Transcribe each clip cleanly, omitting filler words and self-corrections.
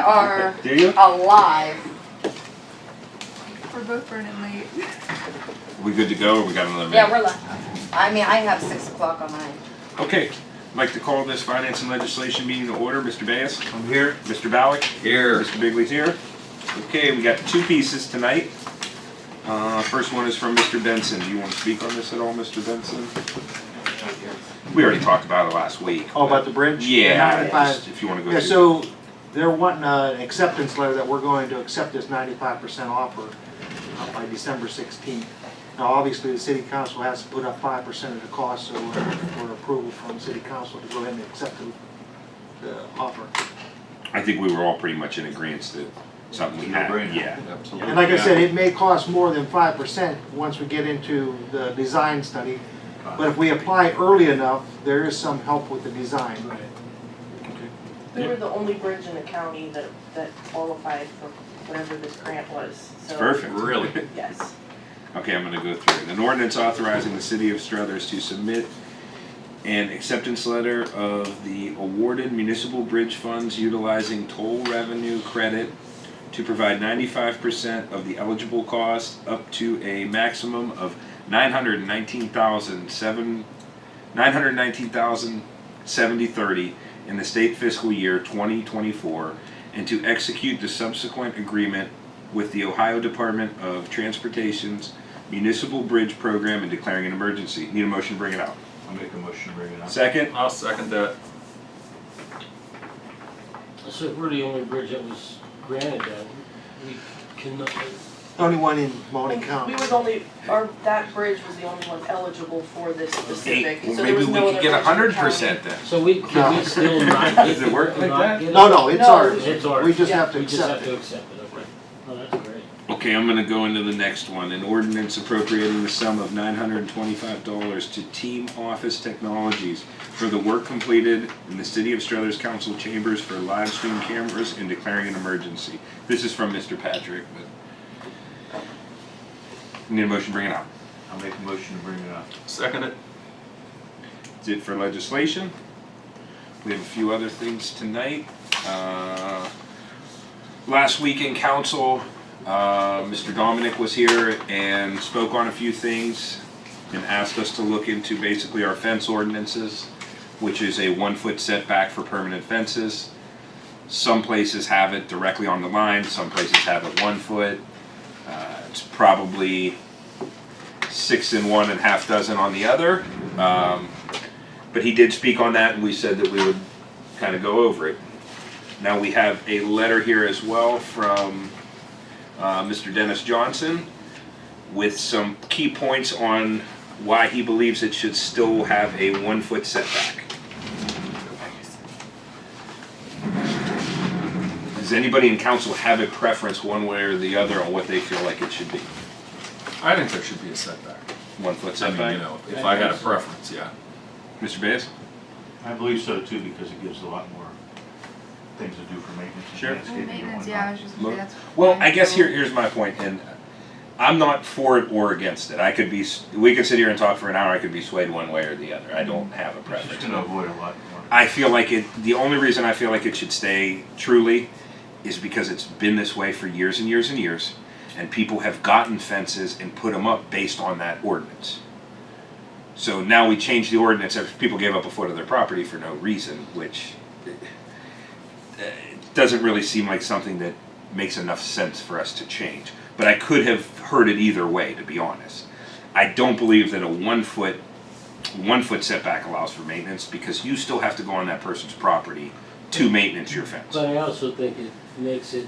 are Do you? alive. We're both running late. Are we good to go, or we got another minute? Yeah, we're live. I mean, I have 6 o'clock on mine. Okay, I'd like to call this Finance and Legislation meeting to order. Mr. Bass? I'm here. Mr. Ballack? Here. Mr. Bigley's here. Okay, we got 2 pieces tonight. First one is from Mr. Benson. Do you want to speak on this at all, Mr. Benson? We already talked about it last week. Oh, about the bridge? Yeah, 95. just if you want to go Yeah, through. so they're wanting an acceptance letter that we're going to accept this 95% offer by December 16th. Now, obviously, the city council has to put up 5% of the cost, so we're approval from city council to go ahead and accept the offer. I think we were all pretty much in agreement that something we had. No-brainer. Yeah. Absolutely. And like I said, it may cost more than 5% once we get into the design study. But if we apply early enough, there is some help with the design. We were the only bridge in the county that qualified for whatever this grant was, so. Perfect. Really? Yes. Okay, I'm going to go through it. An ordinance authorizing the city of Struthers to submit an acceptance letter of the awarded municipal bridge funds utilizing toll revenue credit to provide 95% of the eligible cost up to a maximum of $919,070.30 in the state fiscal year 2024, and to execute the subsequent agreement with the Ohio Department of Transportation's Municipal Bridge Program and declaring an emergency. Need a motion to bring it out. I'll make a motion to bring it up. Second? I'll second that. So if we're the only bridge that was granted that, we cannot, Only one in Malden We County. were the only, that bridge was the only one eligible for this specific, Well, so there maybe was we no could other get bridge in the 100% county. then. so we, can we still not get? Does it work like not that? get it? No, it's No, ours. It's ours. We just Yeah. have to We just have accept to it. accept it, okay. Oh, that's great. Okay, I'm gonna go into the next one. An ordinance appropriating the sum of $925 to Team Office Technologies for the work completed in the City of Struthers Council chambers for live stream cameras and declaring an emergency. This is from Mr. Patrick, but. Need a motion to bring it out. I'll make a motion to bring it up. Second it. That's it for legislation. We have a few other things tonight. Last week in council, Mr. Dominic was here and spoke on a few things and asked us to look into basically our fence ordinances, which is a 1-foot setback for permanent fences. Some places have it directly on the line, some places have it 1 foot. It's probably 6 in one and half dozen on the other. But he did speak on that, and we said that we would kind of go over it. Now we have a letter here as well from Mr. Dennis Johnson with some key points on why he believes it should still have a 1-foot setback. Does anybody in council have a preference one way or the other on what they feel like it should be? I think there should be a setback. 1-foot I setback? mean, you know, if I had a preference, yeah. Mr. Bass? I believe so too, because it gives a lot more things to do for maintenance. and Sure. landscaping and Maintenance, whatnot. yeah, I was just gonna say that's. Well, fine, I guess so- here's my point, and I'm not for it or against it. I could be, we could sit here and talk for an hour, I could be swayed one way or the other. I don't have a It's preference. just gonna avoid a lot more. I feel like it, the only reason I feel like it should stay truly is because it's been this way for years and years and years, and people have gotten fences and put them up based on that ordinance. So now we change the ordinance if people gave up a foot of their property for no reason, which doesn't really seem like something that makes enough sense for us to change. But I could have heard it either way, to be honest. I don't believe that a 1-foot setback allows for maintenance, because you still have to go on that person's property to maintenance your fence. But I also think it makes it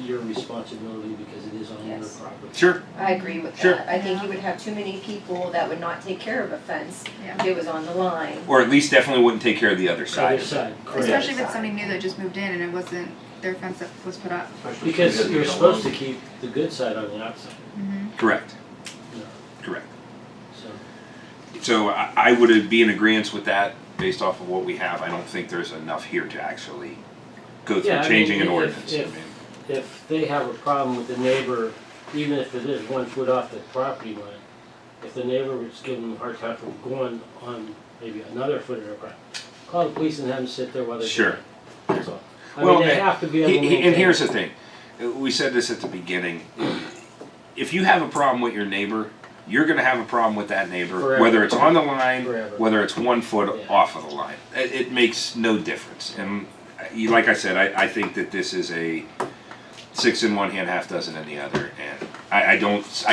your responsibility because it is on your Yes. property. Sure. I agree with Sure. that. I think you would have too many people that would not take care of a fence Yeah. if it was on the line. Or at least definitely wouldn't take care of the other side. Other side, correct. Especially if it's somebody new that just moved in and it wasn't their fence that was put up. Especially if Because you you're get supposed to along. keep the good side on the outside, Mm-hmm. Correct. you know, Correct. so. So I would be in agreement with that based off of what we have. I don't think there's enough here to actually go through Yeah, I mean, changing an if- ordinance. I if- mean, If they have a problem with the neighbor, even if it is 1 foot off the property line, if the neighbor was giving them a hard time for going on maybe another foot of their property, call the police and have them sit there while they're. Sure. That's all. I mean, they have to be able to And maintain. here's the thing, we said this at the beginning, if you have a problem with your neighbor, you're gonna have a problem with that neighbor, Forever. whether it's on the line, Forever. whether it's 1 foot Yeah. off of the line. It makes no difference, and like I said, I think that this is a 6 in one hand, half dozen in the other, and I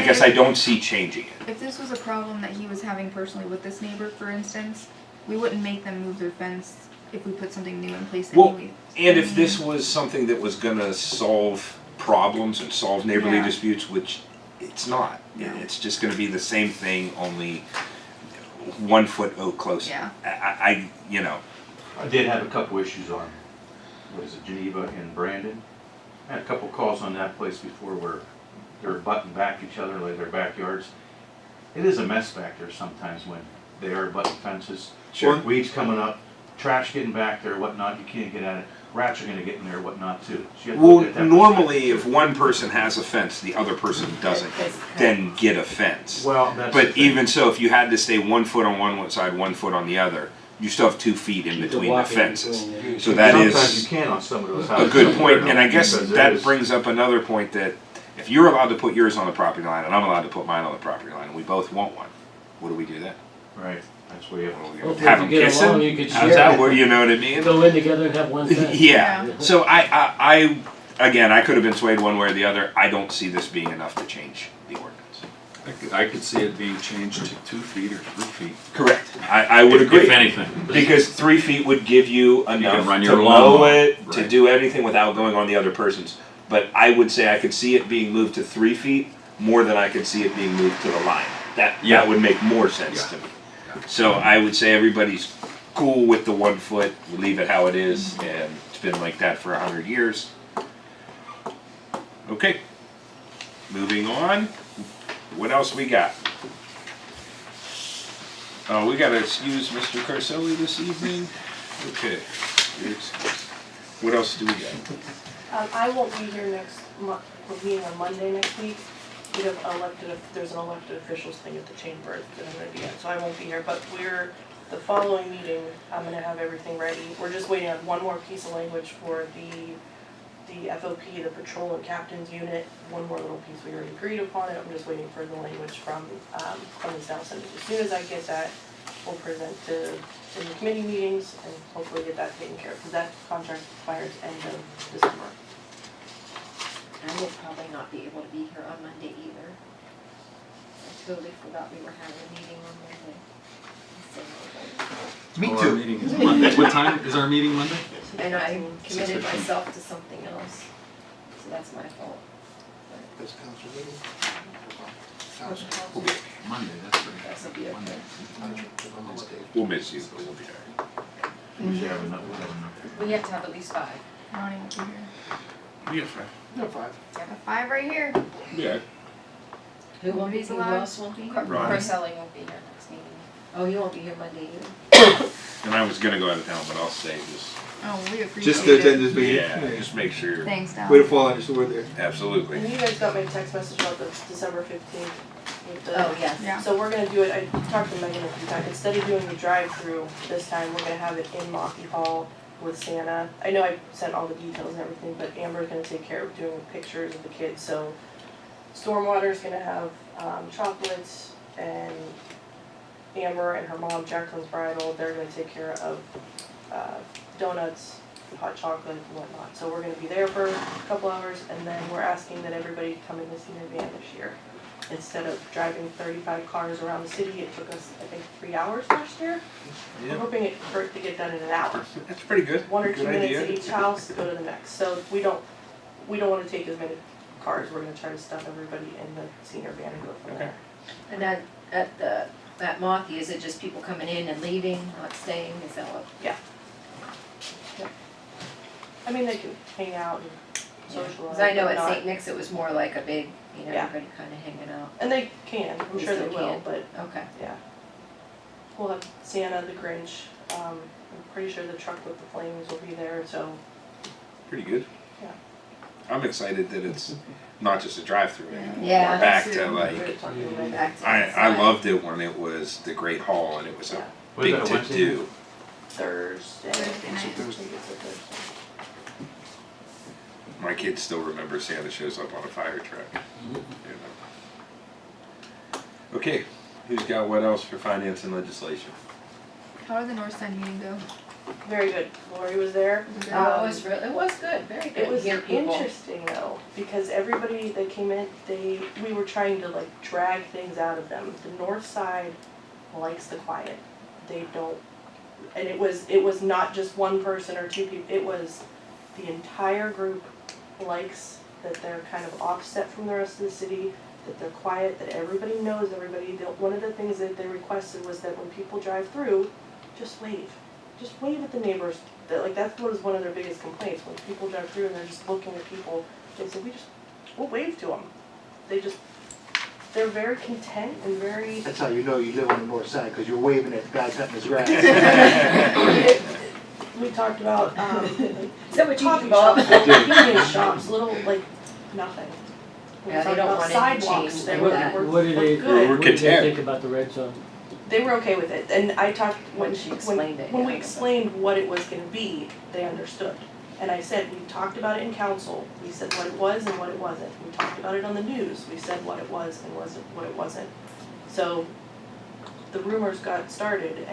guess I don't see changing it. If this was a problem that he was having personally with this neighbor, for instance, we wouldn't make them move their fence if we put something new in place Well, anyway. and if this was something that was gonna solve problems and solve neighborly Yeah. disputes, which it's not. No. It's just gonna be the same thing, only 1 foot closer. Yeah. I did have a couple issues on, what is it, Geneva and Brandon. I had a couple calls on that place before where they're butting back each other like their backyards. It is a mess back there sometimes when they are butting fences. Sure. Weeds coming up, trash getting back there, whatnot, you can't get at it. Rats are gonna get in there, whatnot too. So you have to Well, look at that normally, if one person has a fence, the other person doesn't, then get a fence. Well, that's the But thing. even so, if you had to stay 1 foot on one side, 1 foot on the other, you still have 2 feet in Keep the between the walking fences. between, yeah. So that is. Sometimes you can on some of those A houses. good point, and I guess Because it that is- brings up another point, that if you're allowed to put yours on the property line and I'm allowed to put mine on the property line, and we both want one, what do we do then? Right, that's where you have. Hopefully Have if them you get kiss along, him? you could How's share that it. work, you know what I mean? Go in together and have one fence. Yeah, Yeah. so I again, I could have been swayed one way or the other, I don't see this being enough to change the ordinance. I could see it being changed to 2 feet or 3 feet. Correct. I would agree. If anything. Because 3 feet would give you enough run to your mow lawnmower. it, to Right. do everything without going on the other person's. But I would say I could see it being moved to 3 feet more than I could see it being moved to the line. Yeah. That would make more sense to me. So I would say everybody's cool with the 1 foot, we leave it how it is, and it's been like that for 100 years. Okay, moving on. What else we got? Oh, we gotta excuse Mr. Carselli this evening. Okay, you're excused. What else do we got? I won't be here we're meeting on Monday next week. We have there's an elected officials thing at the chamber that I'm gonna be at, so I won't be here, but the following meeting, I'm gonna have everything ready. We're just waiting on one more piece of language for the FOP, the patrol and captain's unit, one more little piece we already agreed upon it, I'm just waiting for the language from Ms. Nelson. As soon as I get that, we'll present in the committee meetings and hopefully get that taken care of, because that contract expires end of December. I will probably not be able to be here on Monday either. I totally forgot we were having a meeting on Monday. Well, our meeting is Monday. What time is our meeting Monday? And I committed 6:15. myself to something else, so that's my fault. This council meeting? Monday, that's right. That'll be Monday. okay. We'll miss you, but we'll be there. Usually have enough. We have to have at least 5. Ronnie will be here. Yeah, fine. No, 5. I have a 5 right here. Yeah. Who won't be, Nobody's who allowed. else won't be here? Ronnie. Carselli won't be here next meeting. Oh, you won't be here Monday either? And I was gonna go out of town, but I'll stay, Oh, we appreciate Just to attend it. this meeting. yeah, just make sure, Thanks, Dal. Way to fall on your sword there. absolutely. And you guys got my text message about the December 15th. with the- Oh, yes. Yeah. So we're gonna do it, I talked to Megan a few times, instead of doing the drive-through this time, we're gonna have it in Mocky Hall with Santa. I know I sent all the details and everything, but Amber's gonna take care of doing the pictures of the kids, so Stormwater's gonna have chocolates, and Amber and her mom, Jacqueline's bridal, they're gonna take care of donuts, hot chocolate and whatnot. So we're gonna be there for a couple hours, and then we're asking that everybody come in the senior van this year. Instead of driving 35 cars around the city, it took us, I think, 3 hours last year. We're hoping to get done in an hour. That's pretty good. 1 or Good 2 minutes idea. at each house, go to the next. So we don't wanna take as many cars, we're gonna try to stuff everybody in the senior van and go from Okay. there. And then at Mothi, is it just people coming in and leaving, not staying, is that what? I mean, they can hang out and socialize. Because I know but at not- St. Nick's it was more like a big, Yeah. everybody kind of hanging out. And they can, I'm Yes, sure they they will, can. but Okay. yeah. We'll have Santa, the Grinch, I'm pretty sure the truck with the flames will be there, so, Pretty good. Yeah. I'm excited that it's not just a drive-through anymore. Yeah. We're back to we're like, talking about Back to I inside. loved it when it was the Great Hall and it was Yeah. a Was big that a to Wednesday? do. Thursday. Thursday I night. think it's a Thursday. My kids still remember Santa shows up on a fire truck. Mhm. You know. Okay, who's got what else for finance and legislation? How did the North Side meeting go? Very good. Lori was there. Okay. It was good, very good It was to hear people. interesting though, because everybody that came in, we were trying to like drag things out of them. The north side likes the quiet. They don't, and it was not just one person or two people, it was the entire group likes that they're kind of offset from the rest of the city, that they're quiet, that everybody knows everybody. One of the things that they requested was that when people drive through, just wave. Just wave at the neighbors. That's what was one of their biggest complaints. When people drive through and they're just looking at people, they said, we'll wave to them. They're very content and very. That's how you know you live on the north side, because you're waving at the guy cutting his grass. We talked about, Is that what you coffee do, Bob? shops, convenience shops, little, like, nothing. We Yeah, they talked don't about want any sidewalks, change they like were, that. were What did they, good. We're what did they content. think about the red zone? They were okay with it, and I talked, When she explained it, when we yeah. explained what it was gonna be, they understood. And I said, we talked about it in council, we said what it was and what it wasn't. We talked about it on the news, we said what it was and wasn't, what it wasn't. So, the rumors got started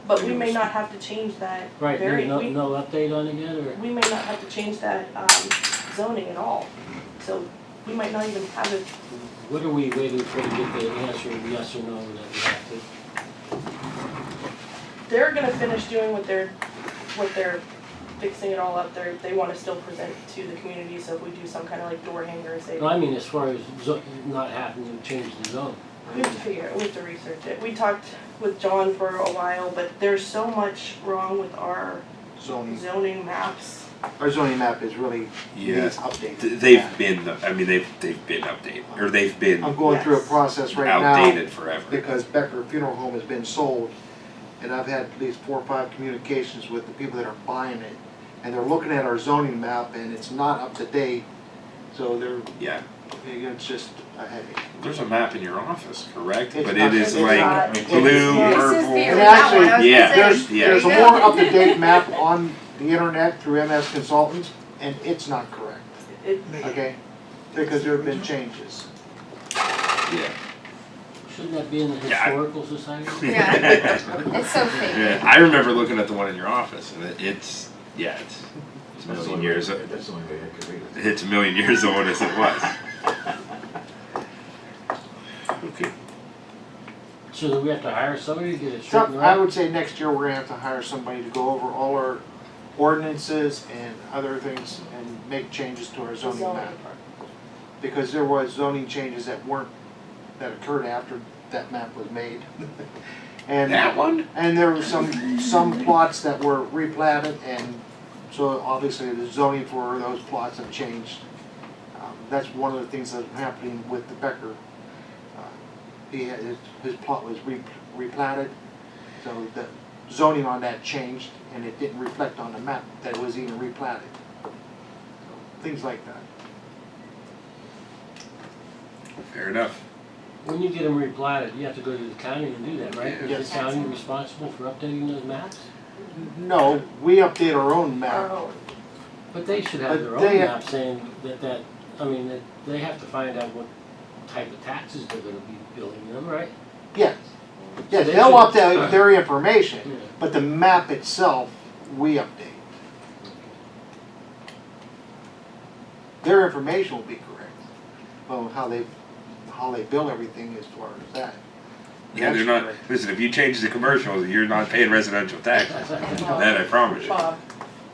but we may not have to change that Right, there's no, we no update on it yet, or? may not have to change that, zoning at all. So, we might not even have it. What are we waiting for to get the answer, yes or no, that we have to? They're gonna finish doing what they're fixing it all up, they wanna still present to the community, so if we do some kind of like door hangers, No, I mean, as far as not having to change the zone. we have to figure it, we have to research it. We talked with John for a while, but there's so much wrong with our zoning maps. Our zoning map is really, Yeah. needs updated. They've been updated, or they've been I'm going through a Yes. process right now, outdated forever. because Becker Funeral Home has been sold, and I've had at least 4 or 5 communications with the people that are buying it, and they're looking at our zoning map, and it's not up to date, so Yeah, it's just a headache. there's a map in your office, correct? It's But not- it is it's like not- blue, This is the purple. original actually- one, I was Yeah. gonna say. There's, Yeah. there's a There you more go. up-to-date map on the internet through MS Consultants, and it's not correct, It, okay? Because there have been changes. Yeah. Shouldn't that be in the Yeah, I- historical society? Yeah, it's so fake. Yeah, I remember looking at the one in your office, and it's a million years. That's the only way I could read it. It's a million years old as it was. Okay. So do we have to hire somebody to get it So straightened I out? would say next year we're gonna have to hire somebody to go over all our ordinances and other things and make changes to our zoning zoning map. part. Because there was zoning changes that occurred after that map was made. And That one? And there were some plots that were replatted, and so obviously the zoning for those plots have changed. That's one of the things that's happening with the Becker. His plot was replatted, so the zoning on that changed, and it didn't reflect on the map that it was even replatted. So, things like that. Fair enough. When you get them replatted, you have to go to the county and do that, right? Yes. Is the county responsible for updating those maps? No, we update our own Our map. own. But they should have their But own they- map saying that they have to find out what type of taxes they're gonna be billing them, right? Yes. Yes, they they'll should- update their information, Yeah. but the map itself, we update. Their information will be correct, well, how they bill everything as far as that. Yeah, they're That's not, correct. listen, if you change the commercials, you're not paying residential taxes. And well, That I promise you. Bob,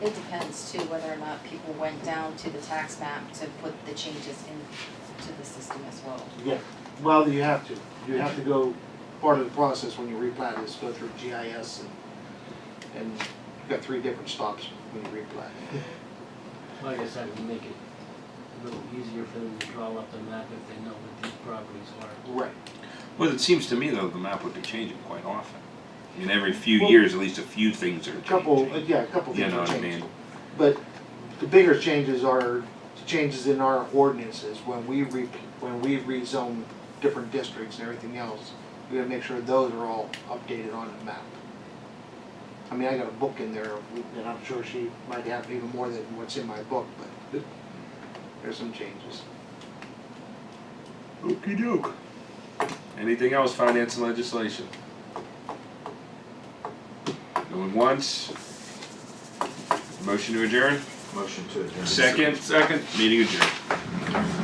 It depends too whether or not people went down to the tax map to put the changes into the system as well. Yeah, well, you have to go, part of the process when you replat is go through GIS and you've got 3 different stops when you replat. Well, I guess that would make it a little easier for them to draw up the map if they know what these properties are. Right. Well, it seems to me though, the map would be changing quite often. I mean, every few Well, year, at least a few things are A couple, changing. yeah, a couple You things know are what I changing. mean? But the bigger changes are changes in our ordinances when we rezone different districts and everything else. We gotta make sure those are all updated on the map. I mean, I got a book in there, and I'm sure she might have even more than what's in my book, but there's some changes. Okey doke. Anything else, finance and legislation? Going once. Motion to adjourn? Motion to adjourn. Second? Second. Meeting adjourned.